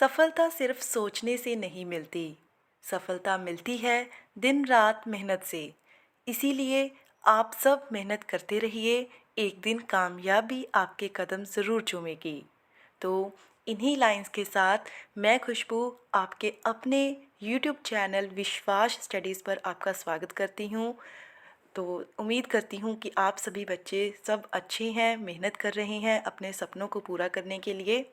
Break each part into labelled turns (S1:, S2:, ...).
S1: सफलता सिर्फ सोचने से नहीं मिलती। सफलता मिलती है दिन रात मेहनत से। इसीलिए आप सब मेहनत करते रहिए। एक दिन कामयाबी आपके कदम ज़रूर चूमेगी। तो इन्हीं लाइंस के साथ मैं खुशबू आपके अपने यूट्यूब चैनल विश्वास स्टडीज़ पर आपका स्वागत करती हूँ। तो उम्मीद करती हूँ कि आप सभी बच्चे सब अच्छे हैं, मेहनत कर रहे हैं अपने सपनों को पूरा करने के लिए।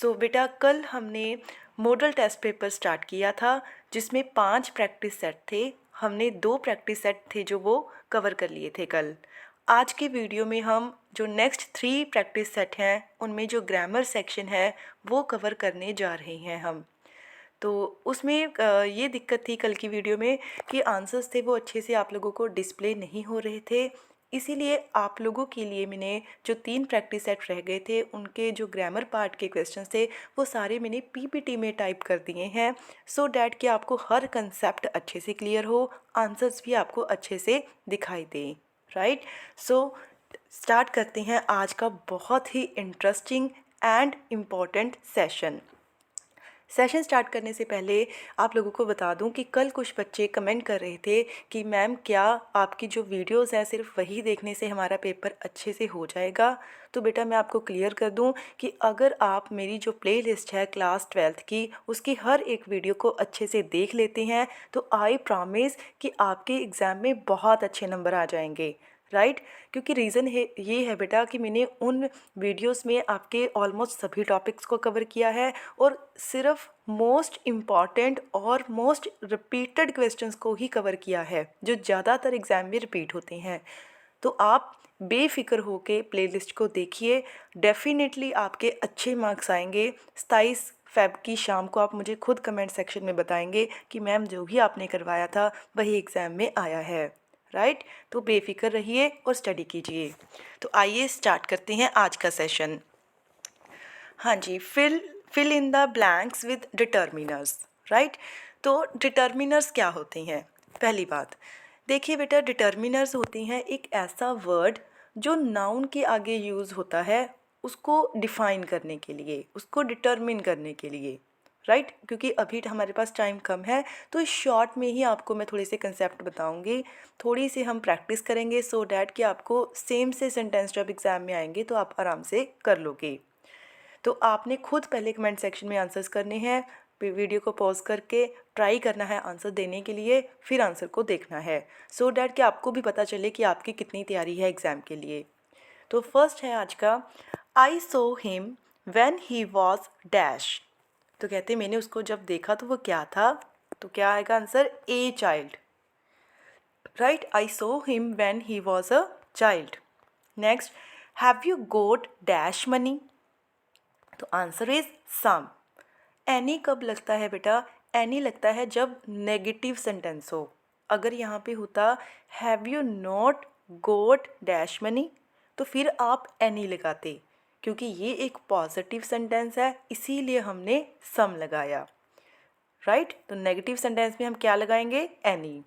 S1: बेटा, कल हमने मॉडल टेस्ट पेपर स्टार्ट किया था जिसमें 5 प्रैक्टिस सेट थे। हमने 2 प्रैक्टिस सेट थे जो वो कवर कर लिए थे कल। आज के वीडियो में हम जो नेक्स्ट 3 प्रैक्टिस सेट हैं उनमें जो ग्रामर सेक्शन है वो कवर करने जा रहे हैं हम। तो उसमें ये दिक्कत थी कल की वीडियो में कि आंसर्स थे वो अच्छे से आप लोगों को डिस्प्ले नहीं हो रहे थे। इसीलिए आप लोगों के लिए मैंने जो 3 प्रैक्टिस सेट रह गए थे उनके जो ग्रामर पार्ट के क्वेश्चंस थे वो सारे मैंने पीपीटी में टाइप कर दिए हैं, सो डैट कि आपको हर कंसेप्ट अच्छे से क्लियर हो, आंसर्स भी आपको अच्छे से दिखाई दें। राइट, सो स्टार्ट करते हैं आज का बहुत ही interesting and important session start करने से पहले आप लोगों को बता दूं कि कल कुछ बच्चे कमेंट कर रहे थे कि मैम क्या आपकी जो वीडियोस हैं सिर्फ वही देखने से हमारा पेपर अच्छे से हो जाएगा। तो बेटा मैं आपको क्लियर कर दूं कि अगर आप मेरी जो प्लेलिस्ट है क्लास 12th की उसकी हर एक वीडियो को अच्छे से देख लेते हैं तो आई प्रॉमिस कि आपके एग्ज़ाम में बहुत अच्छे नंबर आ जाएंगे। राइट, क्योंकि रीज़न है ये है बेटा कि मैंने उन वीडियोस में आपके ऑलमोस्ट सभी टॉपिक्स को कवर किया है और सिर्फ मोस्ट इम्पॉर्टेंट और मोस्ट रिपीटेड क्वेश्चंस को ही कवर किया है जो ज़्यादातर एग्ज़ाम में रिपीट होते हैं। तो आप बेफिक्र होके प्लेलिस्ट को देखिए, डेफिनेटली आपके अच्छे मार्क्स आएंगे। 27 फ़ेब की शाम को आप मुझे खुद कमेंट सेक्शन में बताएंगे कि मैम जो भी आपने करवाया था वही एग्ज़ाम में आया है। राइट, तो बेफिक्र रहिए और स्टडी कीजिए। तो आइए स्टार्ट करते हैं आज का सेशन। हाँ जी, fill in the blanks with determiners. Right, तो डिटर्मिनर्स क्या होते हैं? पहली बात देखिए बेटा, डिटर्मिनर्स होती हैं एक ऐसा वर्ड जो नाउन के आगे यूज़ होता है उसको डिफ़ाइन करने के लिए, उसको डिटर्मिन करने के लिए। राइट, क्योंकि अभी हमारे पास टाइम कम है तो इस शॉर्ट में ही आपको मैं थोड़े से कंसेप्ट बताऊंगी, थोड़ी सी हम प्रैक्टिस करेंगे सो डैट कि आपको सेम से सेंटेंस जब एग्ज़ाम में आएंगे तो आप आराम से कर लोगे। तो आपने खुद पहले कमेंट सेक्शन में आंसर्स करने हैं, वीडियो को पॉज करके ट्राई करना है आंसर देने के लिए, फिर आंसर को देखना है सो डैट कि आपको भी पता चले कि आपकी कितनी तैयारी है एग्ज़ाम के लिए। तो फर्स्ट है आज का, I saw him when he was dash. तो कहते मैंने उसको जब देखा तो वो क्या था, तो क्या आएगा answer? A child. Right, I saw him when he was a child. Next, have you got dash money. तो आंसर इज सम। एनी कब लगता है बेटा? एनी लगता है जब नेगेटिव सेंटेंस हो। अगर यहाँ पे होता have you not goat dash money तो फिर आप एनी लगाते, क्योंकि ये एक पॉजिटिव सेंटेंस है इसीलिए हमने सम लगाया। राइट, तो नेगेटिव सेंटेंस में हम क्या लगाएंगे? एनी।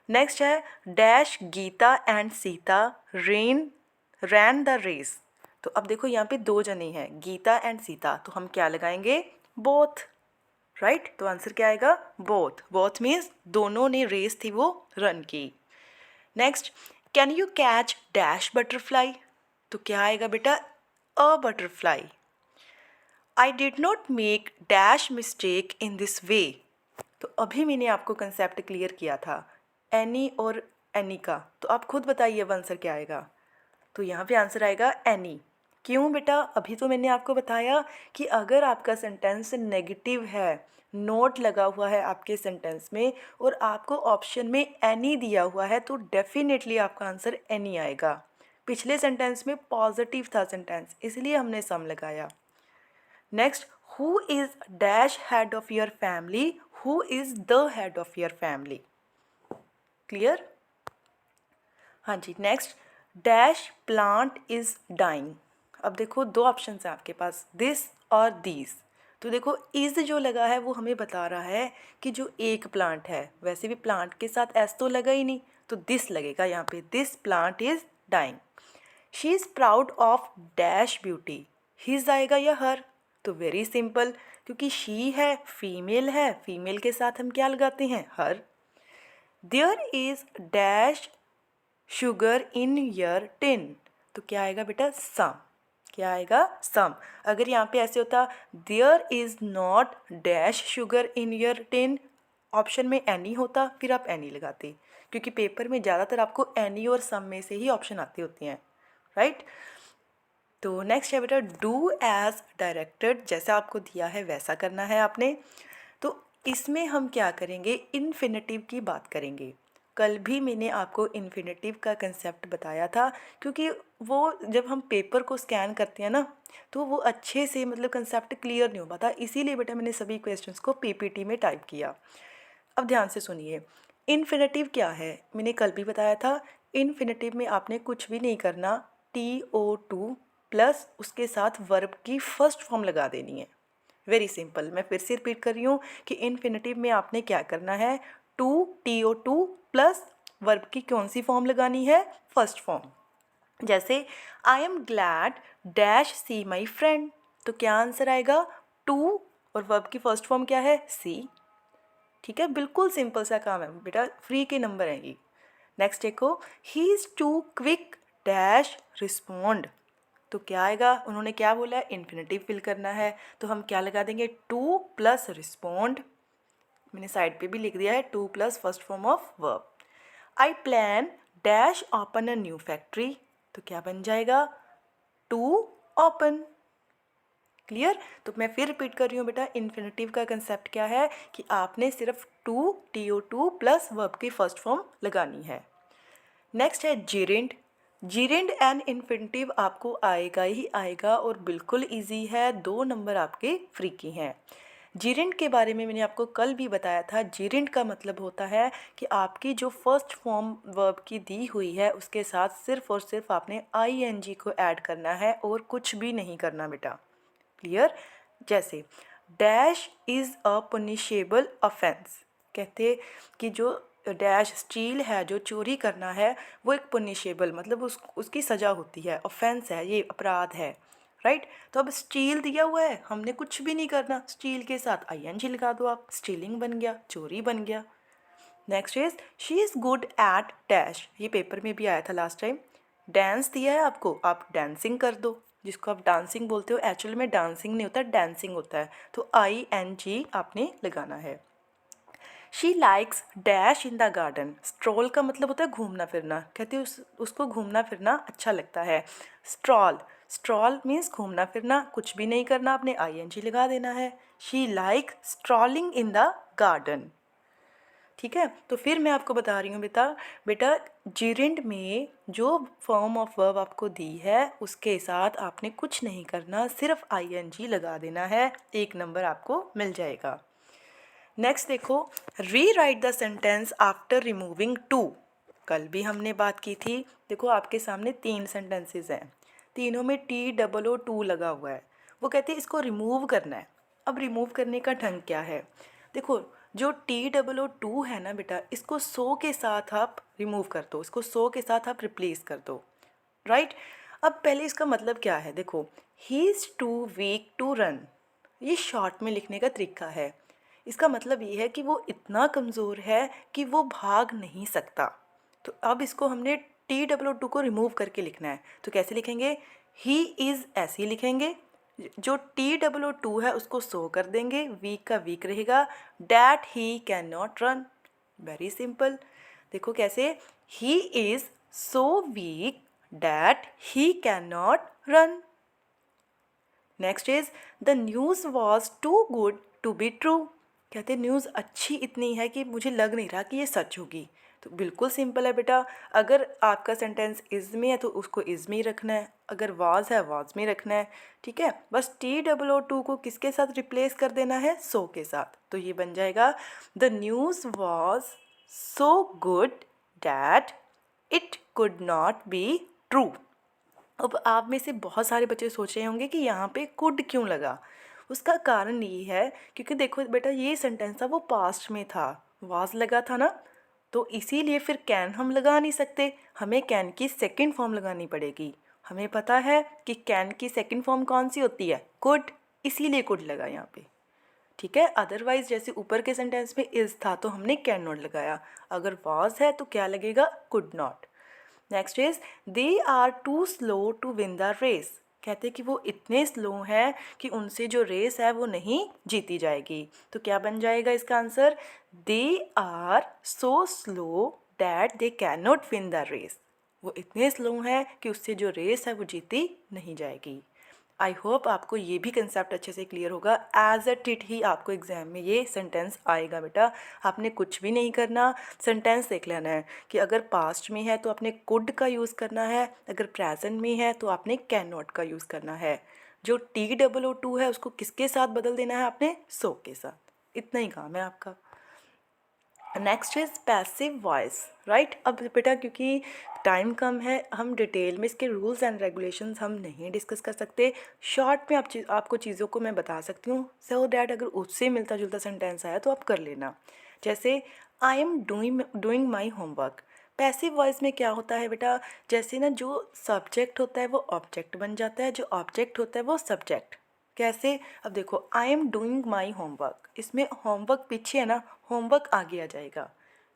S1: नेक्स्ट है, dash Gita and Sita ran the race. तो अब देखो यहाँ पे 2 जने हैं, गीता एंड सीता, तो हम क्या लगाएंगे? बोथ। राइट, तो आंसर क्या आएगा? बोथ। बोथ मीन्स दोनों ने रेस थी वो रन की। Next, can you catch dash butterfly. तो क्या आएगा बेटा? A butterfly. I did not make dash mistake in this way. तो अभी मैंने आपको कंसेप्ट क्लियर किया था एनी और एनी का, तो आप खुद बताइए अब आंसर क्या आएगा? तो यहाँ पे आंसर आएगा एनी। क्यों बेटा? अभी तो मैंने आपको बताया कि अगर आपका सेंटेंस नेगेटिव है, नोट लगा हुआ है आपके सेंटेंस में और आपको ऑप्शन में एनी दिया हुआ है तो डेफिनेटली आपका आंसर एनी आएगा। पिछले सेंटेंस में पॉजिटिव था सेंटेंस इसलिए हमने सम लगाया। Next, who is dash head of your family. Who is the head of your family. Clear? हाँ जी। Next, dash plant is dying. अब देखो 2 ऑप्शन हैं आपके पास, दिस और दीज। तो देखो इज़ जो लगा है वो हमें बता रहा है कि जो एक प्लांट है, वैसे भी प्लांट के साथ एस तो लगा ही नहीं तो दिस लगेगा यहाँ पे, this plant is dying. She is proud of dash beauty. His आएगा या हर? तो वेरी सिंपल, क्योंकि शी है, फीमेल के साथ हम क्या लगाते हैं, her. There is dash sugar in your tin, तो क्या आएगा बेटा, सम। क्या आएगा, सम। अगर यहाँ पे ऐसे होता there is not dash sugar in your tin, option में एनी होता, फिर आप एनी लगाते, क्योंकि पेपर में ज़्यादातर आपको एनी और सम में से ही ऑप्शन आती होती हैं, राइट। तो नेक्स्ट है बेटा डू एज डायरेक्टेड, जैसा आपको दिया है वैसा करना है आपने। तो इसमें हम क्या करेंगे, इन्फिनेटिव की बात करेंगे। कल भी मैंने आपको इन्फिनेटिव का कंसेप्ट बताया था, क्योंकि वो जब हम पेपर को स्कैन करते हैं ना, तो वो अच्छे से मतलब कंसेप्ट क्लियर नहीं हो पाता, इसीलिए बेटा मैंने सभी क्वेश्चंस को पीपीटी में टाइप किया। अब ध्यान से सुनिए, इन्फिनेटिव क्या है, मैंने कल भी बताया था। इन्फिनेटिव में आपने कुछ भी नहीं करना, TO2 प्लस उसके साथ वर्ब की फर्स्ट फॉर्म लगा देनी है। वेरी सिंपल, मैं फिर से रिपीट कर रही हूँ कि इन्फिनेटिव में आपने क्या करना है, TO2 प्लस वर्ब की कौन सी फॉर्म लगानी है, फर्स्ट फॉर्म। जैसे I am glad dash see my friend, तो क्या आंसर आएगा, टू और वर्ब की फर्स्ट फॉर्म क्या है, सी। ठीक है, बिल्कुल सिंपल सा काम है बेटा, फ्री के नंबर हैं ये। नेक्स्ट देखो, he is too quick dash respond, तो क्या आएगा, उन्होंने क्या बोला है, इन्फिनेटिव फिल करना है, तो हम क्या लगा देंगे, टू प्लस रिस्पॉन्ड। मैंने साइड पे भी लिख दिया है, two plus first form of verb. I plan dash open a new factory, तो क्या बन जाएगा, टू ओपन। क्लियर। तो मैं फिर रिपीट कर रही हूँ बेटा, इन्फिनेटिव का कंसेप्ट क्या है कि आपने सिर्फ TO2 प्लस वर्ब की फर्स्ट फॉर्म लगानी है। नेक्स्ट है जिरेंड। जिरेंड एंड इन्फिनेटिव आपको आएगा ही आएगा और बिल्कुल इजी है, 2 नंबर आपके फ्री की हैं। जिरेंड के बारे में मैंने आपको कल भी बताया था। जिरेंड का मतलब होता है कि आपकी जो फर्स्ट फॉर्म वर्ब की दी हुई है उसके साथ सिर्फ और सिर्फ आपने ING को ऐड करना है और कुछ भी नहीं करना बेटा। क्लियर। जैसे dash is a punishable offence, कहते कि जो डैश स्टील है, जो चोरी करना है, वो एक पनिशेबल मतलब उसकी सज़ा होती है, ऑफेंस है, ये अपराध है, राइट। तो अब स्टील दिया हुआ है, हमने कुछ भी नहीं करना, स्टील के साथ ING लगा दो आप, स्टीलिंग बन गया, चोरी बन गया। Next is she is good at dash, ये पेपर में भी आया था लास्ट टाइम। डांस दिया है आपको, आप डांसिंग कर दो, जिसको आप डांसिंग बोलते हो, एक्चुअल में डांसिंग नहीं होता, डांसिंग होता है, तो ING आपने लगाना है। She likes dash in the garden, stroll का मतलब होता है घूमना फिरना, कहते हैं उसको घूमना फिरना अच्छा लगता है। स्ट्रॉल, स्ट्रॉल मीन्स घूमना फिरना, कुछ भी नहीं करना, आपने ING लगा देना है। She like strolling in the garden. ठीक है, तो फिर मैं आपको बता रही हूँ बेटा जिरेंड में जो फॉर्म ऑफ वर्ब आपको दी है उसके साथ आपने कुछ नहीं करना, सिर्फ ING लगा देना है, 1 नंबर आपको मिल जाएगा। नेक्स्ट देखो, rewrite the sentence after removing too, कल भी हमने बात की थी। देखो आपके सामने 3 सेंटेंसेस हैं, तीनों में TOO2 लगा हुआ है, वो कहते हैं इसको रिमूव करना है। अब रिमूव करने का ढंग क्या है, देखो जो TOO2 है ना बेटा, इसको सो के साथ आप रिमूव कर दो, इसको सो के साथ आप रिप्लेस कर दो, राइट। अब पहले इसका मतलब क्या है, देखो he is too weak to run, ये शॉर्ट में लिखने का तरीका है। इसका मतलब ये है कि वो इतना कमज़ोर है कि वो भाग नहीं सकता। तो अब इसको हमने TOO2 को रिमूव करके लिखना है, तो कैसे लिखेंगे, ही इज़ ऐसे ही लिखेंगे, जो TOO2 है उसको सो कर देंगे, वीक का वीक रहेगा, that he can not run, very simple. देखो कैसे, he is so weak that he can not run. Next is the news was too good to be true, कहते न्यूज़ अच्छी इतनी है कि मुझे लग नहीं रहा कि ये सच होगी। तो बिल्कुल सिंपल है बेटा, अगर आपका सेंटेंस इज़ में है तो उसको इज़ में ही रखना है, अगर वाज है वाज में रखना है, ठीक है। बस TOO2 को किसके साथ रिप्लेस कर देना है, सो के साथ, तो ये बन जाएगा the news was so good that it could not be true. अब आप में से बहुत सारे बच्चे सोच रहे होंगे कि यहाँ पे कुड क्यों लगा। उसका कारण ये है क्योंकि देखो बेटा ये सेंटेंस था वो पास्ट में था, वाज लगा था ना, तो इसीलिए फिर कैन हम लगा नहीं सकते, हमें कैन की सेकंड फॉर्म लगानी पड़ेगी। हमें पता है कि कैन की सेकंड फॉर्म कौन सी होती है, कुड, इसीलिए कुड लगा यहाँ पे, ठीक है। अदरवाइज जैसे ऊपर के सेंटेंस में इज़ था तो हमने कैन नॉट लगाया, अगर वॉज है तो क्या लगेगा, could not. Next is they are too slow to win the race, कहते हैं कि वो इतने स्लो हैं कि उनसे जो रेस है वो नहीं जीती जाएगी। तो क्या बन जाएगा इसका answer, they are so slow that they can not win the race, वो इतने स्लो हैं कि उससे जो रेस है वो जीती नहीं जाएगी। आई होप आपको ये भी कंसेप्ट अच्छे से क्लियर होगा। एज अ टिट ही आपको एग्जाम में ये सेंटेंस आएगा बेटा, आपने कुछ भी नहीं करना, सेंटेंस देख लेना है कि अगर पास्ट में है तो आपने कुड का यूज़ करना है, अगर प्रेजेंट में है तो आपने कैन नॉट का यूज़ करना है। जो TOO2 है उसको किसके साथ बदल देना है आपने, सो के साथ। इतना ही काम है आपका। Next is passive voice, right. अब बेटा क्योंकि टाइम कम है, हम डिटेल में इसके रूल्स एंड रेगुलेशंस हम नहीं डिस्कस कर सकते। शॉर्ट में आपको चीज़ों को मैं बता सकती हूँ, सो डैट अगर उससे मिलता जुलता सेंटेंस आया तो आप कर लेना। जैसे I am doing my homework, passive voice में क्या होता है बेटा, जैसे ना जो सब्जेक्ट होता है वो ऑब्जेक्ट बन जाता है, जो ऑब्जेक्ट होता है वो सब्जेक्ट। कैसे, अब देखो I am doing my homework, इसमें होमवर्क पीछे है ना, होमवर्क आगे आ जाएगा।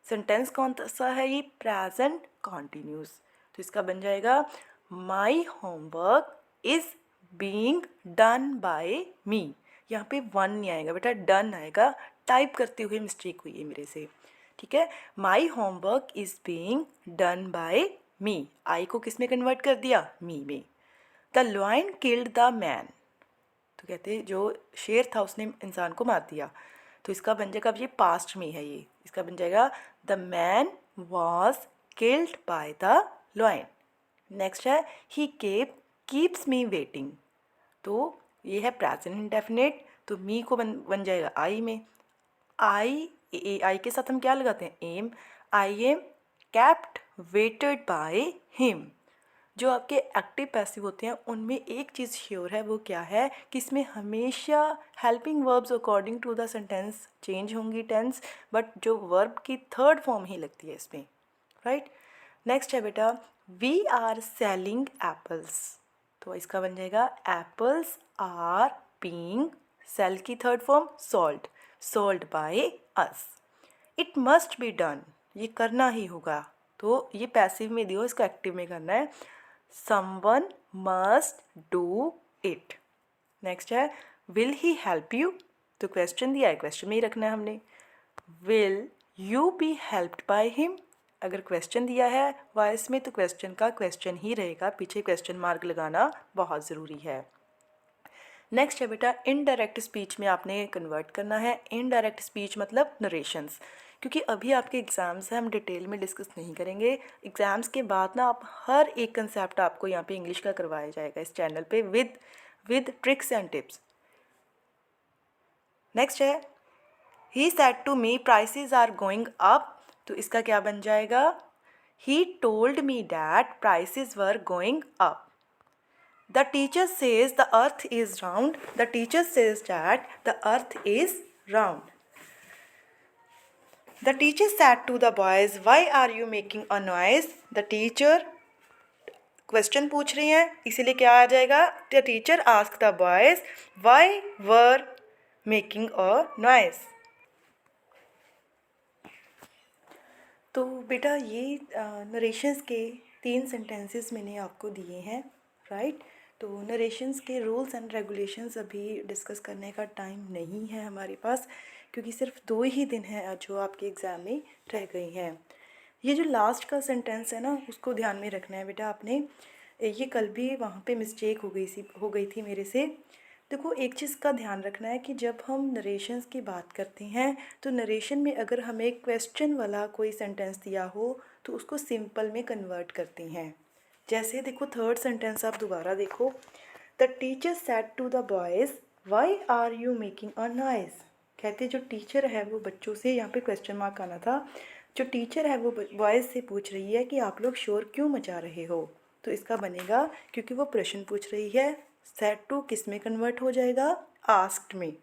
S1: सेंटेंस कौन सा है ये, प्रेजेंट कॉन्टिन्यूस, तो इसका बन जाएगा my homework is being done by me. यहाँ पे वन नहीं आएगा बेटा, डन आएगा, टाइप करते हुए मिस्टेक हुई है मेरे से, ठीक है। My homework is being done by me, I को किस में कन्वर्ट कर दिया, मी में। The lion killed the man, तो कहते हैं जो शेर था उसने इंसान को मार दिया, तो इसका बन जाएगा, अब ये पास्ट में है ये, इसका बन जाएगा the man was killed by the lion. Next है ही कीप्स मी वेटिंग, तो ये है प्रेजेंट इंडेफिनिट, तो मी को बन जाएगा आई में। आई के साथ हम क्या लगाते हैं, am, I am kept waited by him. जो आपके एक्टिव पैसिव होते हैं उनमें एक चीज़ श्योर है, वो क्या है कि इसमें हमेशा helping verbs according to the sentence change होंगी टेंस, बट जो वर्ब की थर्ड फॉर्म ही लगती है इसमें, राइट। नेक्स्ट है बेटा वी आर सेलिंग एप्पल्स, तो इसका बन जाएगा एप्पल्स आर बीइंग, सेल की third form sold by us. It must be done, ये करना ही होगा, तो ये पैसिव में दियो, इसको एक्टिव में करना है, someone must do it। Next है will he help you, तो क्वेश्चन दिया है, क्वेश्चन में ही रखना है हमने। will you be helped by him, अगर क्वेश्चन दिया है वॉइस में तो क्वेश्चन का क्वेश्चन ही रहेगा, पीछे क्वेश्चन मार्क लगाना बहुत ज़रूरी है। नेक्स्ट है बेटा इनडायरेक्ट स्पीच में आपने कन्वर्ट करना है। इनडायरेक्ट स्पीच मतलब नरेशंस, क्योंकि अभी आपके एग्ज़ाम्स हैं, हम डिटेल में डिस्कस नहीं करेंगे। एग्ज़ाम्स के बाद ना आप हर एक कंसेप्ट आपको यहाँ पे इंग्लिश का करवाया जाएगा इस चैनल पे with tricks and tips. Next है he said to me prices are going up, तो इसका क्या बन जाएगा, he told me that prices were going up. The teacher says the earth is round. The teacher says that the earth is round. The teacher said to the boys, why are you making a noise? The teacher question पूछ रही हैं, इसीलिए क्या आ जाएगा, The teacher asked the boys why were making a noise. तो बेटा ये narrations के 3 सेंटेंसेस मैंने आपको दिए हैं, राइट। तो नरेशंस के रूल्स एंड रेगुलेशंस अभी डिस्कस करने का टाइम नहीं है हमारे पास, क्योंकि सिर्फ 2 ही दिन हैं जो आपके एग्ज़ाम में रह गई हैं। ये जो लास्ट का सेंटेंस है ना, उसको ध्यान में रखना है बेटा आपने। ये कल भी वहाँ पे मिस्टेक हो गई थी मेरे से। देखो एक चीज़ का ध्यान रखना है कि जब हम नरेशंस की बात करते हैं तो नरेशन में अगर हमें क्वेश्चन वाला कोई सेंटेंस दिया हो तो उसको सिंपल में कन्वर्ट करते हैं। जैसे देखो थर्ड सेंटेंस आप दोबारा देखो, the teacher said to the boys why are you making a noise. कहते जो टीचर है वो बच्चों से, यहाँ पे क्वेश्चन मार्क आना था, जो टीचर है वो बॉयज़ से पूछ रही है कि आप लोग शोर क्यों मचा रहे हो, तो इसका बनेगा, क्योंकि वो प्रश्न पूछ रही है, सेड टू किस में कन्वर्ट हो जाएगा, आस्क्ड में,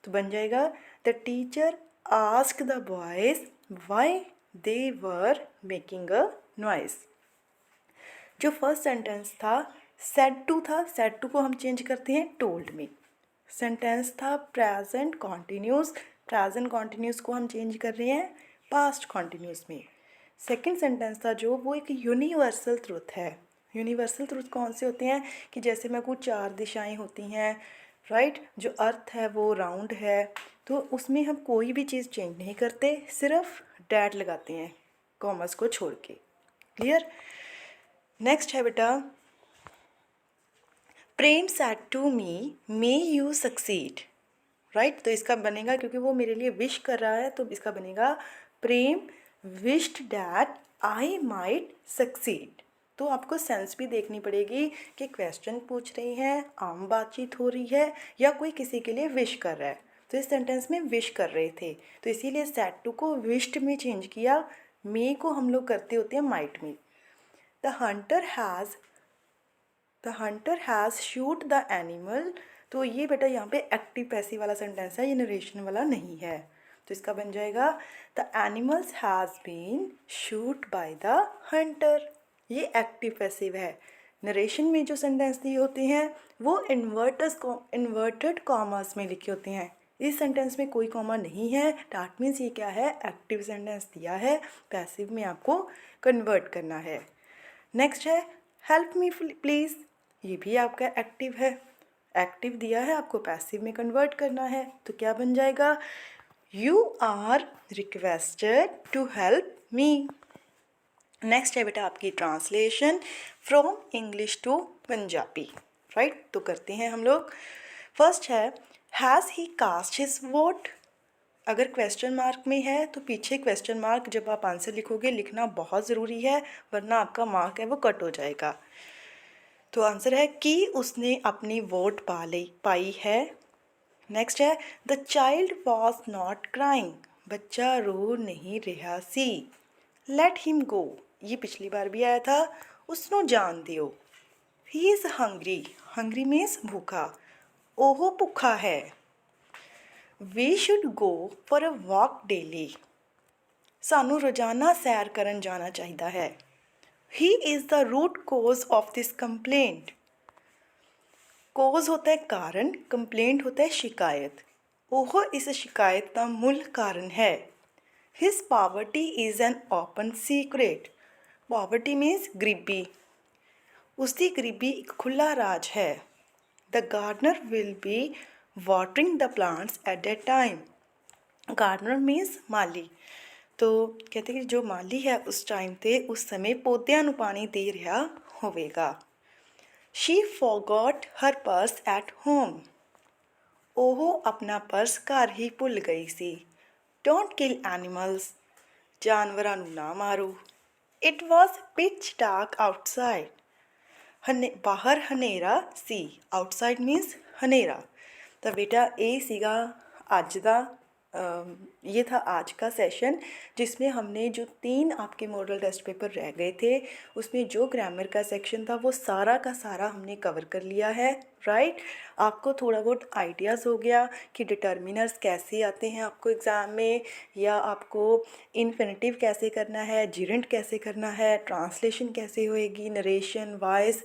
S1: तो बन जाएगा the teacher asked the boys why they were making a noise. जो फर्स्ट सेंटेंस था सेड टू था, सेड टू को हम चेंज करते हैं टोल्ड में, सेंटेंस था प्रेजेंट कॉन्टिन्यूस, प्रेजेंट कॉन्टिन्यूस को हम चेंज कर रहे हैं पास्ट कॉन्टिन्यूस में। सेकंड सेंटेंस था जो, वो एक यूनिवर्सल ट्रुथ है। यूनिवर्सल ट्रुथ कौन से होते हैं कि जैसे में कुछ 4 दिशाएं होती हैं, राइट, जो अर्थ है वो राउंड है, तो उसमें हम कोई भी चीज़ चेंज नहीं करते, सिर्फ डैट लगाते हैं कॉमर्स को छोड़ के। क्लियर। नेक्स्ट है बेटा, Prem said to me may you succeed, right, तो इसका बनेगा, क्योंकि वो मेरे लिए विश कर रहा है तो इसका बनेगा Prem wished that I might succeed. तो आपको सेंस भी देखनी पड़ेगी कि क्वेश्चन पूछ रही हैं, आम बातचीत हो रही है, या कोई किसी के लिए विश कर रहा है। तो इस सेंटेंस में विश कर रहे थे, तो इसीलिए सैड टू को विश्ड में चेंज किया, मे को हम लोग करते होते हैं माइट में। The Hunter has shoot the animal, तो ये बेटा यहाँ पे एक्टिव पैसिव वाला सेंटेंस है, ये नरेशन वाला नहीं है, तो इसका बन जाएगा the animals has been shoot by the hunter. ये एक्टिव पैसिव है। नरेशन में जो सेंटेंस दिए होते हैं वो इन्वर्टेड कॉमास में लिखे होते हैं। इस सेंटेंस में कोई कॉमा नहीं है, डैट मीन्स ये क्या है, एक्टिव सेंटेंस दिया है, पैसिव में आपको कन्वर्ट करना है। नेक्स्ट है हेल्प मी प्लीज़, ये भी आपका एक्टिव है, एक्टिव दिया है, आपको पैसिव में कन्वर्ट करना है, तो क्या बन जाएगा, you are requested to help me. Next है बेटा आपकी translation from English to Punjabi, right, तो करते हैं हम लोग। फर्स्ट है has he cast his vote, अगर क्वेश्चन मार्क में है तो पीछे क्वेश्चन मार्क जब आप आंसर लिखोगे लिखना बहुत ज़रूरी है, वरना आपका मार्क है वो कट हो जाएगा। तो आंसर है कि उसने अपनी वोट पाई है। नेक्स्ट है the child was not crying, बच्चा रो नहीं रहा सी। लेट हिम गो, ये पिछली बार भी आया था, उसनो जान दियो। He is hungry, hungry means भूखा, ओहो भूखा है। We should go for a walk daily, सानू रोजाना सैर करन जाना चाहिए है। He is the root cause of this complaint, cause होता है कारण, कंप्लेंट होता है शिकायत, ओह इस शिकायत का मूल कारण है। His poverty is an open secret, poverty means गरीबी, उसकी गरीबी एक खुला राज है। The gardener will be watering the plants at that time, gardener means माली, तो कहते कि जो माली है उस टाइम ते उस समय पौद्यां नूं पानी दे रहा होवेगा। She forgot her purse at home, ओह अपना पर्स घर ही भुल गई सी। डोंट किल एनिमल्स, जानवरां नूं ना मारो। It was pitch dark outside, बाहर हनेरा सी, आउटसाइड मीन्स हनेरा। तो बेटा ये सीगा अज दा ये था आज का सेशन, जिसमें हमने जो 3 आपके मॉडल टेस्ट पेपर रह गए थे उसमें जो ग्रामर का सेक्शन था वो सारा का सारा हमने कवर कर लिया है, राइट। आपको थोड़ा बहुत आइडियाज़ हो गया कि डिटर्मिनर्स कैसे आते हैं आपको एग्ज़ाम में, या आपको इन्फिनेटिव कैसे करना है, जिरेंट कैसे करना है, ट्रांसलेशन कैसे होएगी, नरेशन, वॉइस,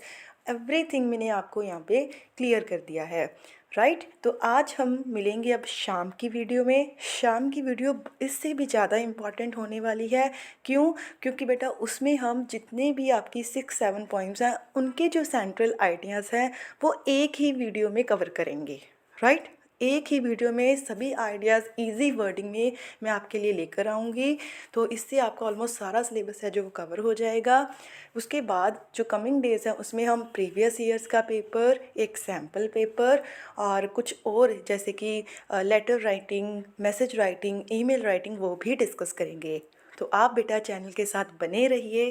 S1: एवरीथिंग मैंने आपको यहाँ पे क्लियर कर दिया है, राइट। तो आज हम मिलेंगे अब शाम की वीडियो में। शाम की वीडियो इससे भी ज़्यादा इम्पॉर्टेंट होने वाली है, क्यों, क्योंकि बेटा उसमें हम जितने भी आपकी 6-7 पॉइंट्स हैं उनके जो सेंट्रल आइडियाज़ हैं वो एक ही वीडियो में कवर करेंगे, राइट। एक ही वीडियो में सभी आइडियाज़ इजी वर्डिंग में मैं आपके लिए लेकर आऊँगी, तो इससे आपका ऑलमोस्ट सारा सिलेबस है जो वो कवर हो जाएगा। उसके बाद जो कमिंग डेज़ हैं उसमें हम प्रीवियस ईयर्स का पेपर, एक सैम्पल पेपर और कुछ और जैसे कि letter writing, message writing, email writing वो भी डिस्कस करेंगे। तो आप बेटा चैनल के साथ बने रहिए,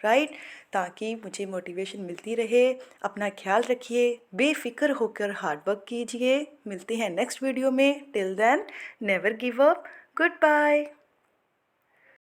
S1: राइट, ताकि मुझे मोटिवेशन मिलती रहे। अपना ख्याल रखिए, बेफिक्र होकर हार्ड वर्क कीजिए। मिलते हैं नेक्स्ट वीडियो में। Till then never give up. Good bye.